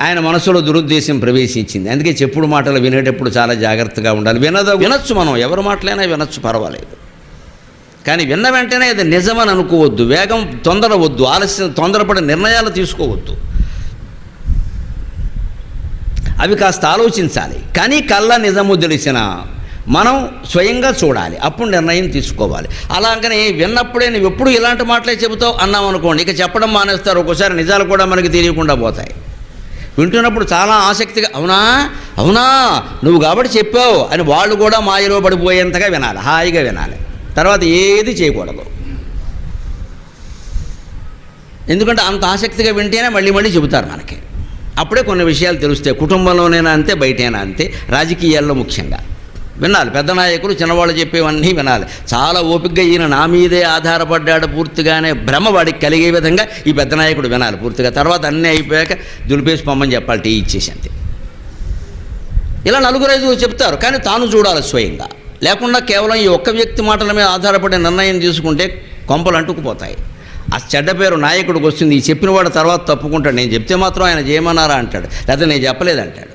ఆయన మనసులో దురుద్దేశం ప్రవేశించింది. అందుకే చెప్పుడు మాటలు వినేటప్పుడు చాలా జాగ్రత్తగా ఉండాలి. వినొచ్చు, మనం ఎవరి మాటలైనా వినొచ్చు, పర్వాలేదు. కానీ విన్న వెంటనే అది నిజమని అనుకోవద్దు, వేగం తొందర వద్దు, ఆలస్యం తొందరపడి నిర్ణయాలు తీసుకోవద్దు. అవి కాస్త ఆలోచించాలి. కానీ కళ్ళ నిజము తెలిసిన మనం స్వయంగా చూడాలి, అప్పుడు నిర్ణయం తీసుకోవాలి. అలాగని విన్నప్పుడే నువ్వు ఎప్పుడు ఇలాంటి మాటలే చెబుతావు అన్నాం అనుకోండి, ఇక చెప్పడం మానేస్తారు. ఒక్కోసారి నిజాలు కూడా మనకి తెలియకుండా పోతాయి. వింటున్నప్పుడు చాలా ఆసక్తిగా అవునా అవునా నువ్వు కాబట్టి చెప్పావు అని వాళ్ళు కూడా మాయలో పడిపోయేంతగా వినాలి, హాయిగా వినాలి. తర్వాత ఏది చేయకూడదు. ఎందుకంటే అంత ఆసక్తిగా వింటేనే మళ్ళీ మళ్ళీ చెబుతారు మనకి. అప్పుడే కొన్ని విషయాలు తెలుస్తాయి. కుటుంబంలోనైనా అంతే, బయటైనా అంతే, రాజకీయాల్లో ముఖ్యంగా వినాలి. పెద్ద నాయకులు చిన్నవాళ్ళు చెప్పేవన్నీ వినాలి. చాలా ఓపికగా ఈయన నా మీదే ఆధారపడ్డాడు పూర్తిగానే భ్రమ వాడికి కలిగే విధంగా ఈ పెద్ద నాయకుడు వినాలి పూర్తిగా. తర్వాత అన్నీ అయిపోయాక దులిపేసి పొమ్మని చెప్పాలి, టీ ఇచ్చేసి అంతే. ఇలా 4-5 చెప్తారు, కానీ తాను చూడాలి స్వయంగా. లేకుండా కేవలం ఈ ఒక్క వ్యక్తి మాటల మీద ఆధారపడే నిర్ణయం తీసుకుంటే కొంపలు అంటుకుపోతాయి. ఆ చెడ్డ పేరు నాయకుడికి వస్తుంది. ఈ చెప్పిన వాడు తర్వాత తప్పుకుంటాడు. నేను చెప్తే మాత్రం ఆయన చేయమన్నారా అంటాడు, లేకపోతే నేను చెప్పలేదంటాడు.